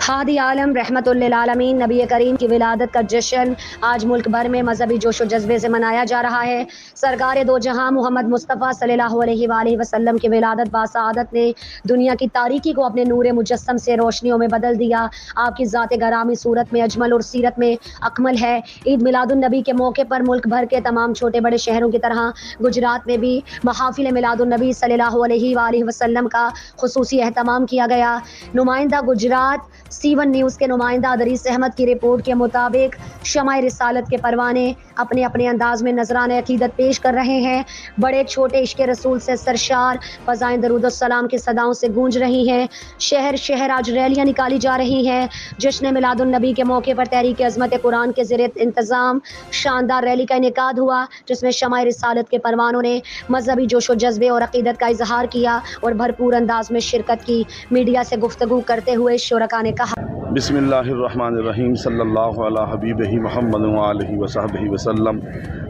हादी आलम रहमतुल्लिल आलमीन नबी करीम की विलादत का जश्न आज मुल्क भर में मजहबी जोश व जज्बे से मनाया जा रहा है। सरकार दो जहां मोहम्मद मुस्तफ़ा सल्लल्लाहु अलैहि वसल्लम की विलादत बासआदत ने दुनिया की तारीकी को अपने नूर मुजस्सम से रोशनियों में बदल दिया। आपकी ज़ात गरामी सूरत में अजमल और सीरत में अकमल है। ईद मिलादुन्नबी के मौके पर मुल्क भर के तमाम छोटे बड़े शहरों की तरह गुजरात में भी महाफिल मिलादुन्नबी सल्लल्लाहु अलैहि वसल्लम का खुसूसी एहतमाम किया गया। नुमाइंदा गुजरात C1 न्यूज़ के नुमाइंदा अदरीस अहमद की रिपोर्ट के मुताबिक शमाए रिसालत के परवाने अपने अपने अंदाज में नजराने अकीदत पेश कर रहे हैं। बड़े छोटे इश्क रसूल से सरशार फ़ज़ाएं दरूद और सलाम की सदाओं से गूंज रही हैं। शहर शहर आज रैलियां निकाली जा रही हैं। जश्न मिलादुन्नबी के मौके पर तहरीक अज़मत कुरान के ज़ेर इंतज़ाम शानदार रैली का इनेकाद हुआ, जिसमें शमाए रिसालत के परवानों ने मजहबी जोश व जज्बे और अकीदत का इजहार किया और भरपूर अंदाज में शिरकत की। मीडिया से गुफ्तगू करते हुए शुरका ने कहा, बिस्मिल्लाहिर्रहमानिर्रहीम सल्लल्लाहु अला हबीबिही मुहम्मद व आलिहि व सहबिही वसल्लम।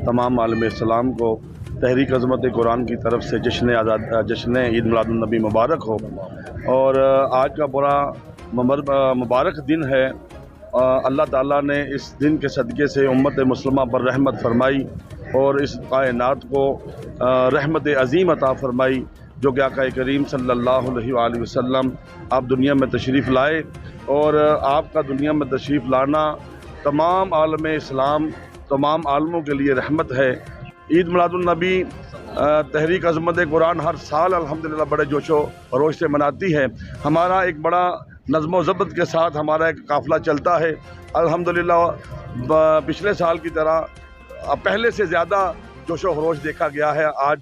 तमाम आलम इस्लाम को तहरीक अज़मत कुरान की तरफ से जश्न ईद मिलादुन्नबी मुबारक हो। और आज का बड़ा मुबारक दिन है। अल्लाह ताला ने इस दिन के सदक़े से उम्मत मुस्लिमा पर रहमत फरमाई और इस कायनात को रहमत अज़ीम अता फरमाई, जो कि आक़ा करीम सल्लल्लाहु अलैहि वसल्लम आप दुनिया में तशरीफ़ लाए। और आपका दुनिया में तशरीफ़ लाना तमाम आलम इस्लाम, तमाम आलमों के लिए रहमत है। ईद मिलादुन्नबी तहरीक अज़मत कुरान हर साल अल्हम्दुलिल्लाह बड़े जोशो खरोश से मनाती है। हमारा एक बड़ा नज़्म व ज़ब्त के साथ हमारा एक काफ़िला चलता है। अल्हम्दुलिल्लाह पिछले साल की तरह पहले से ज़्यादा जोशो खरोश देखा गया है। आज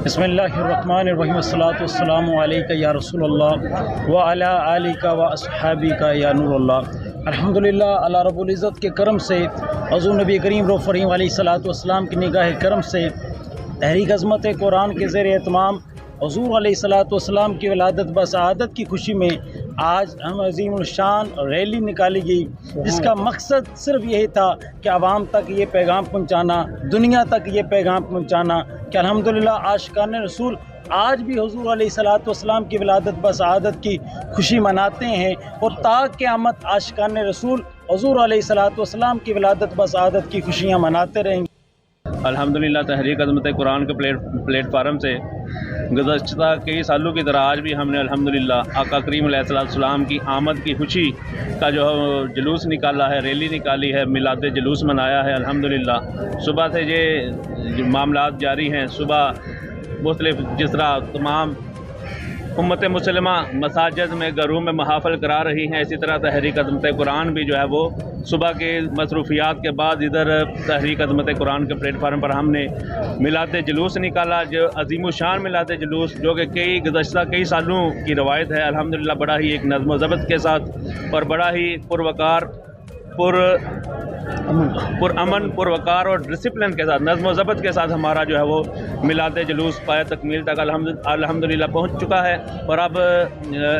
बिस्मिल्लाहिर्रहमानिर्रहीम अस्सलातु वस्सलामु अलैका या रसूलल्लाह व अला आलिका व अस्हाबिका या नूरुल्लाह। अल्हम्दुलिल्लाह अल्लाह रब्बुल इज़्ज़त के करम से हुज़ूर नबी करीम रफ़रीम अलैहिस्सलातु वस्सलाम की निगाह करम से तहरीक अज़मत कुरान के ज़ेर एहतमाम हुज़ूर अलैहिस्सलातु वस्सलाम की विलादत बसआदत की खुशी में आज हम अज़ीमुल शान रैली निकाली गई, जिसका मकसद सिर्फ यही था कि आवाम तक ये पैगाम पहुँचाना, दुनिया तक ये पैगाम पहुँचाना कि अल्हम्दुलिल्लाह आशिकान रसूल आज भी हुज़ूर अलैहिस्सलातु वस्सलाम की विलादत बसआदत की खुशी मनाते हैं और ता क़यामत आशिकान रसूल हुज़ूर अलैहिस्सलातु वस्सलाम की विलादत बसआदत की खुशियाँ मनाते रहेंगे। अल्हम्दुलिल्लाह तहरीक अज़मत कुरान के प्लेटफार्म से गुज़श्ता कई सालों की तरह आज भी हमने अल्हम्दुलिल्लाह आका करीम अलैहिस्सलाम की आमद की खुशी का जो जुलूस निकाला है, रैली निकाली है, मिलाद जुलूस मनाया है। अल्हम्दुलिल्लाह सुबह से ये मामलात जारी हैं। सुबह मुख्तलिफ जिस तरह तमाम उम्मत मुसलिमा मसाजिद में घरों में महाफिल करा रही हैं, इसी तरह तहरीक अज़मत कुरान भी जो है वो सुबह के मसरूफियात के बाद इधर तहरीक अज़मत कुरान के प्लेटफार्म पर हमने मिलाद जुलूस निकाला, जो अज़ीम शान मिलाद जुलूस, जो कि गुज़श्ता कई सालों की रवायत है। अल्हम्दुलिल्लाह बड़ा ही एक नज़्म व ज़ब्त के साथ और बड़ा ही पुरवकार पुरअमन और डिसिप्लिन के साथ, नज़्म व ज़ब्त के साथ हमारा जो है वो मिलाद जुलूस पाया तकमील तक अल्हम्दुलिल्लाह पहुँच चुका है। और अब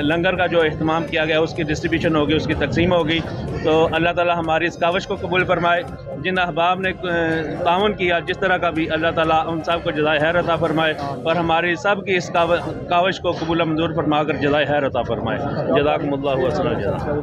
लंगर का जो अहतमाम किया गया उसकी डिस्ट्रीब्यूशन होगी, उसकी तकसीम होगी। तो अल्लाह ताला हमारी इस काविश को कबूल फरमाए। जिन अहबाब ने ताउन किया जिस तरह का भी, अल्लाह ताला उन सब को जज़ाए खैर अता फरमाए और हमारी सब की इस काविश को कबूल मंजूर फरमा कर जज़ाए खैर अता फरमाए। जज़ाकुमुल्लाहु खैरन।